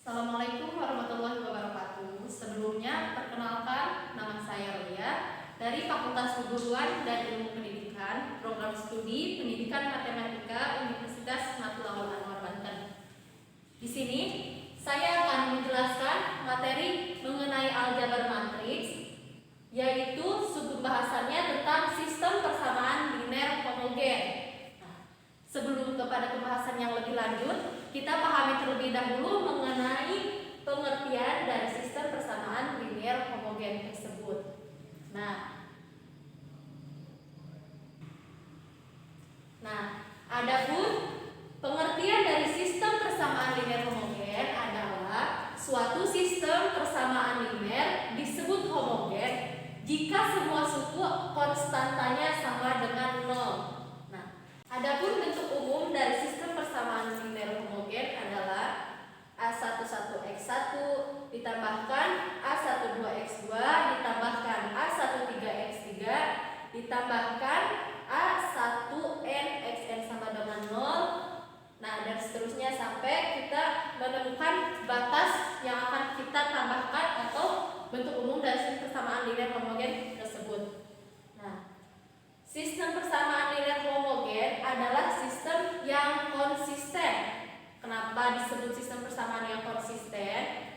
Assalamualaikum warahmatullahi wabarakatuh. Sebelumnya, perkenalkan, nama saya Lia dari Fakultas Keguruan dan Ilmu Pendidikan, Program Studi Pendidikan Matematika Universitas Matlaul Anwar Banten. Di sini, saya akan menjelaskan materi mengenai aljabar matriks, yaitu subbahasannya tentang sistem persamaan linear homogen. Sebelum kepada pembahasan yang lebih lanjut, kita pahami terlebih dahulu mengenai pengertian dari sistem persamaan linear homogen tersebut. Adapun pengertian dari sistem persamaan linear homogen adalah suatu sistem persamaan linear disebut homogen jika semua suku konstantanya sama dengan 0. Adapun bentuk umum dari sistem persamaan linear homogen adalah A11x1 ditambahkan A12x2 ditambahkan A13x3 ditambahkan A1nxn sama dengan 0. Dan seterusnya sampai kita menemukan batas yang akan kita tambahkan atau bentuk umum dari sistem persamaan linear homogen tersebut. Sistem persamaan linear homogen adalah sistem yang konsisten. Kenapa disebut sistem persamaan yang konsisten?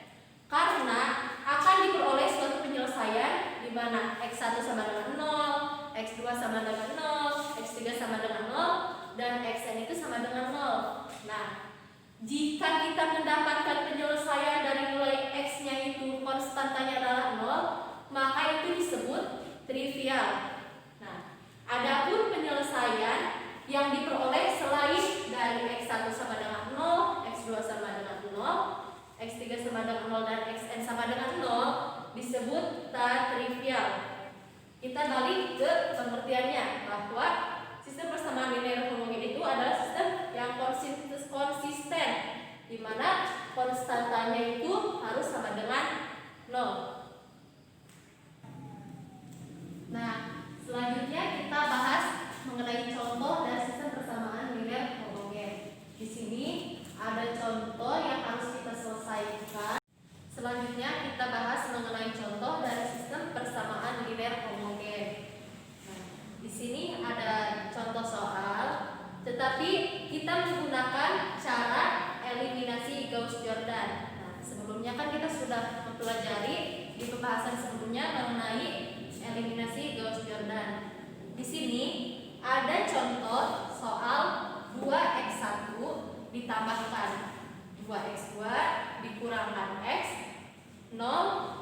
Karena akan diperoleh suatu penyelesaian di mana X1 sama dengan 0, X2 sama dengan 0, X3 sama dengan 0, dan Xn itu sama dengan 0. Jika kita mendapatkan penyelesaian dari nilai X-nya itu konstantanya adalah 0, maka itu disebut trivial. Adapun penyelesaian yang diperoleh selain dari X1 sama dengan 0, X2 sama dengan 0, X3 sama dengan 0, dan Xn sama dengan 0 disebut trivial. Kita balik ke pengertiannya bahwa sistem persamaan linear homogen itu adalah sistem yang konsisten di mana konstantanya itu harus sama dengan 0. Selanjutnya kita bahas mengenai contoh dari sistem persamaan linear homogen. Di sini ada contoh yang harus kita selesaikan. Selanjutnya kita bahas mengenai contoh dari sistem persamaan linear homogen. Di sini ada contoh soal, tetapi kita menggunakan cara eliminasi Gauss-Jordan. Sebelumnya kan kita sudah mempelajari di pembahasan sebelumnya mengenai eliminasi Gauss-Jordan. Di sini ada contoh soal 2x1 ditambahkan 2x2 dikurangkan x, 0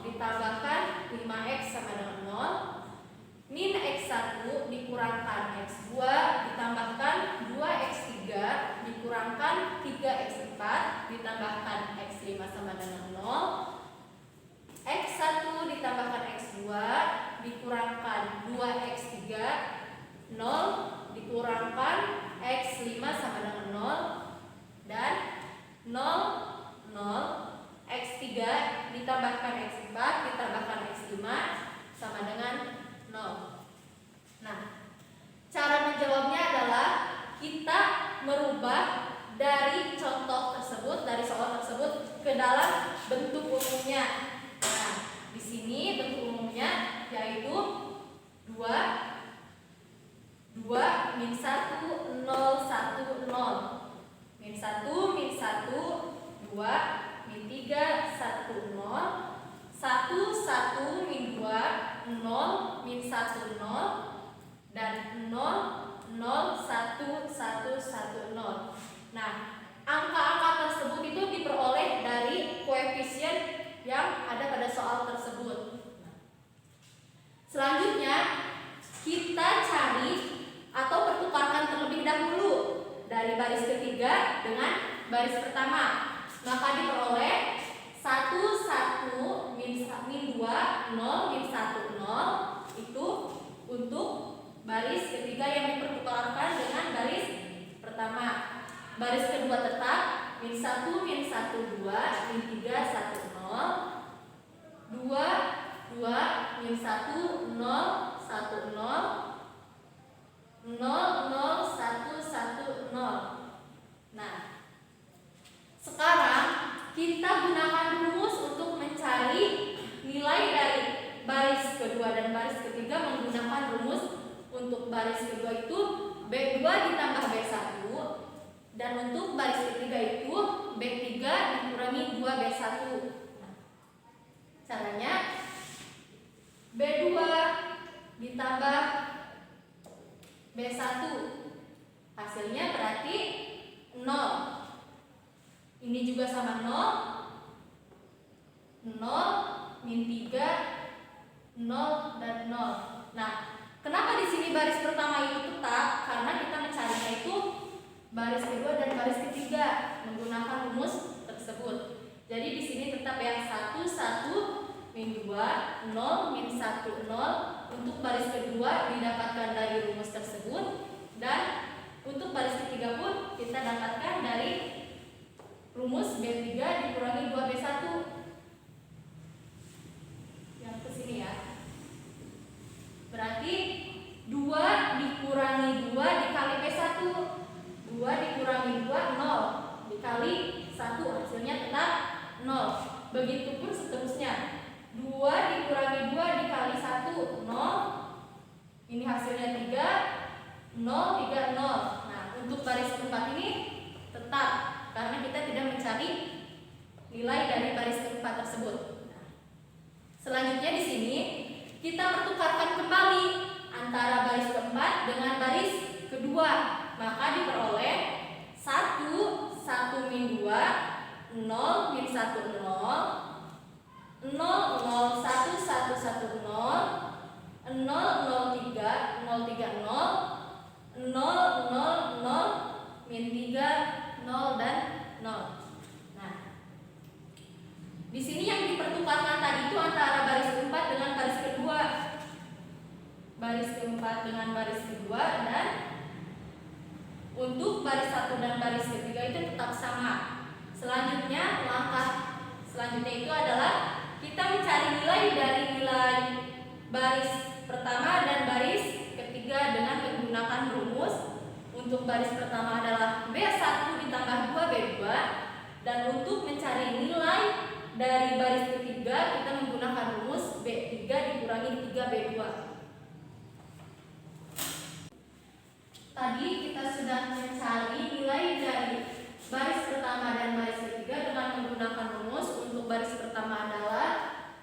ditambahkan 5x sama dengan 0, min x1 dikurangkan x2 ditambahkan 2x3 dikurangkan 3x4 ditambahkan x5 sama dengan 0, x1 ditambahkan x2 dikurangkan 2x3, 0 dikurangkan x5 sama dengan 0, dan 0, 0, x3 ditambahkan x4 ditambahkan x5 sama dengan 0. Cara menjawabnya adalah kita merubah dari contoh tersebut, dari soal tersebut ke dalam bentuk umumnya. Di sini bentuk umumnya yaitu 2 min 1 0 1 0 min 1 min 1 2 min 3 1 0 1 1 min 2 0 min 1 0 dan 0 0 1 1 1 0. Angka-angka tersebut itu diperoleh dari koefisien yang ada pada soal tersebut. Selanjutnya kita cari atau pertukarkan terlebih dahulu dari baris ketiga dengan baris pertama. Maka diperoleh 1 1 min 2 0 min 1 0 itu untuk baris ketiga yang dipertukarkan dengan baris pertama. Baris kedua tetap min 1 min 1 2 min 3 1 0 2 2 min 1 0 1 0 0 0 1 1 0. Sekarang kita gunakan dan baris ketiga menggunakan rumus. Untuk baris kedua itu B2 ditambah B1, dan untuk baris ketiga itu B3 dikurangi 2B1. Nah, caranya B2 ditambah B1, hasilnya berarti 0. Ini juga sama 0, 0, min 3, 0, dan 0. Nah, kenapa di sini baris pertama itu tetap? Karena kita mencarinya itu baris kedua dan baris ketiga menggunakan rumus tersebut. Jadi di sini tetap yang 1, 1, min 2, 0, min 1, 0. Untuk baris kedua didapatkan dari rumus tersebut, dan untuk baris ketiga pun kita dapatkan dari rumus B3 dikurangi 2B1. Yang ke sini ya. Berarti 2 dikurangi 2 dikali B1. 2 dikurangi 2, 0. Dikali 1, hasilnya tetap 0. Begitupun seterusnya. 2 dikurangi 2 dikali 1, 0. Ini hasilnya 3, 0, 3, 0. Nah, untuk baris keempat ini tetap, karena kita tidak mencari nilai dari baris keempat tersebut. Nah, selanjutnya di sini kita pertukarkan kembali antara baris keempat dengan baris kedua, maka diperoleh 1, 1 min 2, 0, min 1, 0, 0, 0, 1, 1, 1, 0, 0, 0, 3, 0, 3, 0, min 3, 0, dan 0. Nah, di sini yang dipertukarkan tadi itu antara baris keempat dengan baris kedua. Baris keempat dengan baris kedua, dan untuk baris satu dan baris ketiga itu tetap sama. Selanjutnya, langkah selanjutnya itu adalah kita mencari nilai dari nilai baris pertama dan baris ketiga dengan menggunakan rumus. Untuk baris pertama adalah B1 ditambah 2B2, dan untuk mencari nilai dari baris ketiga kita menggunakan rumus B3 dikurangi 3B2. Tadi kita sudah mencari nilai dari baris pertama dan baris ketiga dengan menggunakan rumus. Untuk baris pertama adalah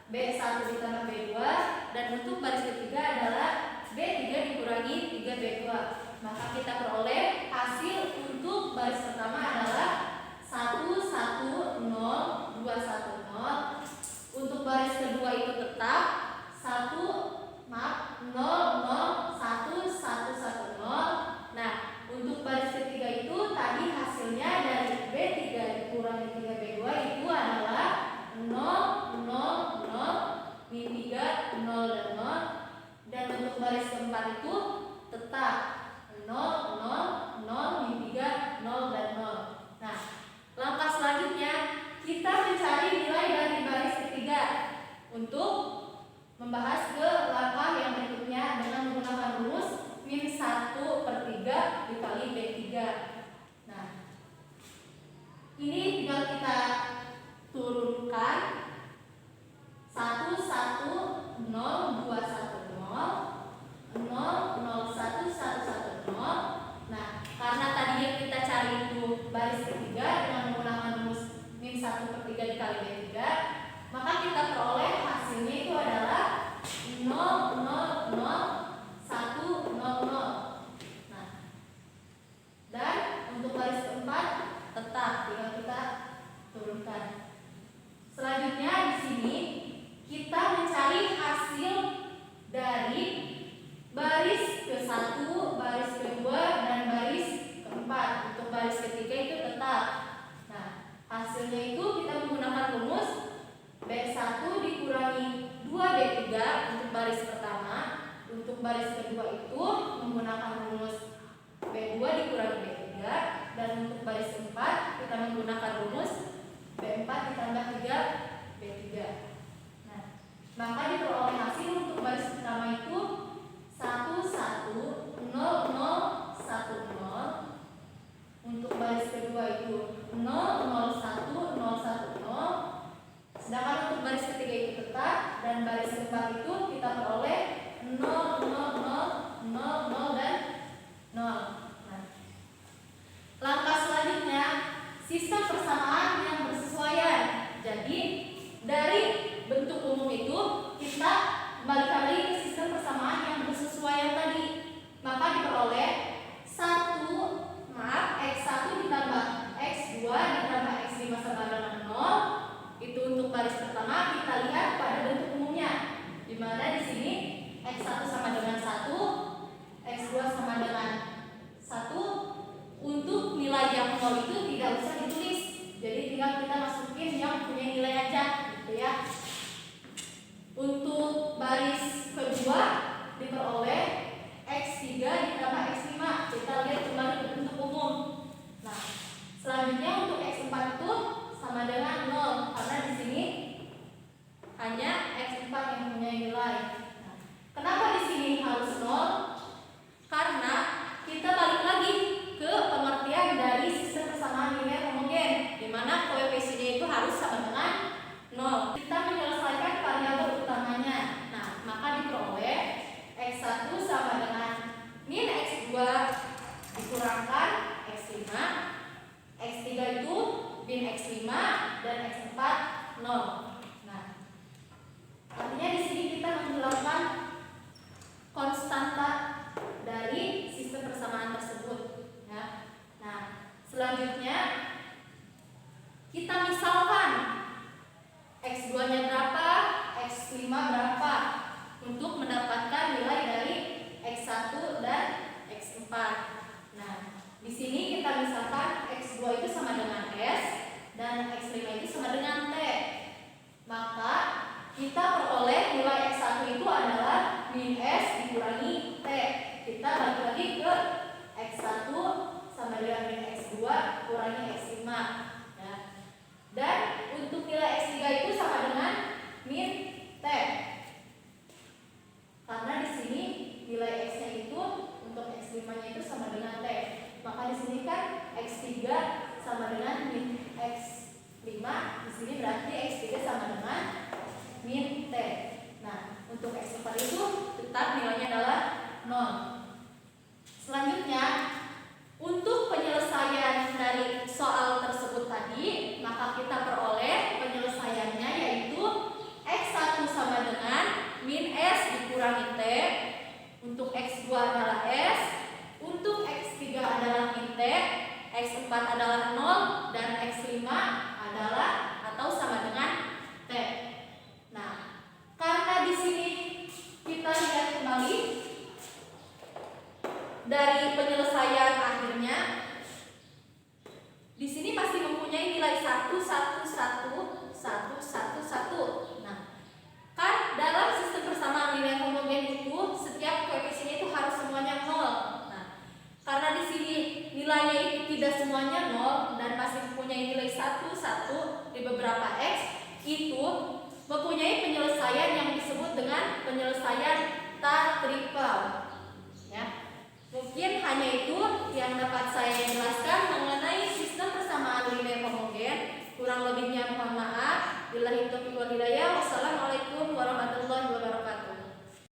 B1 ditambah B2, dan untuk baris ketiga adalah B3 dikurangi 3B2. Maka kita peroleh hasil untuk baris pertama adalah 1, 1, 0, 2, 1, 0. Untuk baris kedua itu tetap 0, 0, 1, 1, 1, 0. Nah, untuk baris ketiga itu tadi hasilnya dari B3 dikurangi 3B2 itu adalah 0, 0, 0, min 3, 0, dan 0. Dan untuk baris keempat itu tetap 0, 0, 0, min 3, 0, dan 0. Nah, langkah selanjutnya kita mencari nilai dari baris ketiga. Untuk membahas ke langkah yang berikutnya dengan menggunakan rumus min 1/3 dikali B3. Nah, ini tinggal kita turunkan 1, 1, 0, 2, 1, 0, 0, 0, 1, 1, 1, 0. Nah, karena tadi yang kita cari itu baris ketiga dengan menggunakan rumus min 1/3 dikali B3, maka kita peroleh hasilnya itu adalah 0, 0, 0, 1, 0, 0. Nah, dan untuk baris keempat tetap tinggal kita turunkan. Selanjutnya di sini kita mencari hasil dari baris ke-1, baris kedua, dan baris keempat. Untuk baris ketiga itu tetap. Nah, hasilnya itu kita menggunakan rumus B1 dikurangi 2B3 untuk baris pertama. Untuk baris kedua itu menggunakan rumus B2 dikurangi B3, dan untuk baris keempat kita menggunakan rumus B4 ditambah 3B3. Nah, maka diperoleh hasil untuk baris pertama itu 1, 1, 0, 0, 1, 0. Untuk baris kedua itu 0, 0, 1, 0, 1, 0. Sedangkan untuk baris ketiga itu tetap, dan baris keempat itu kita peroleh nilai 1, 1, 1, 1, 1, 1. Nah, kan dalam sistem persamaan nilai homogen itu setiap koefisiennya itu harus semuanya 0. Nah, karena di sini nilainya itu tidak semuanya 0 dan masih mempunyai nilai 1, 1 di beberapa x, itu mempunyai penyelesaian yang disebut dengan penyelesaian triple.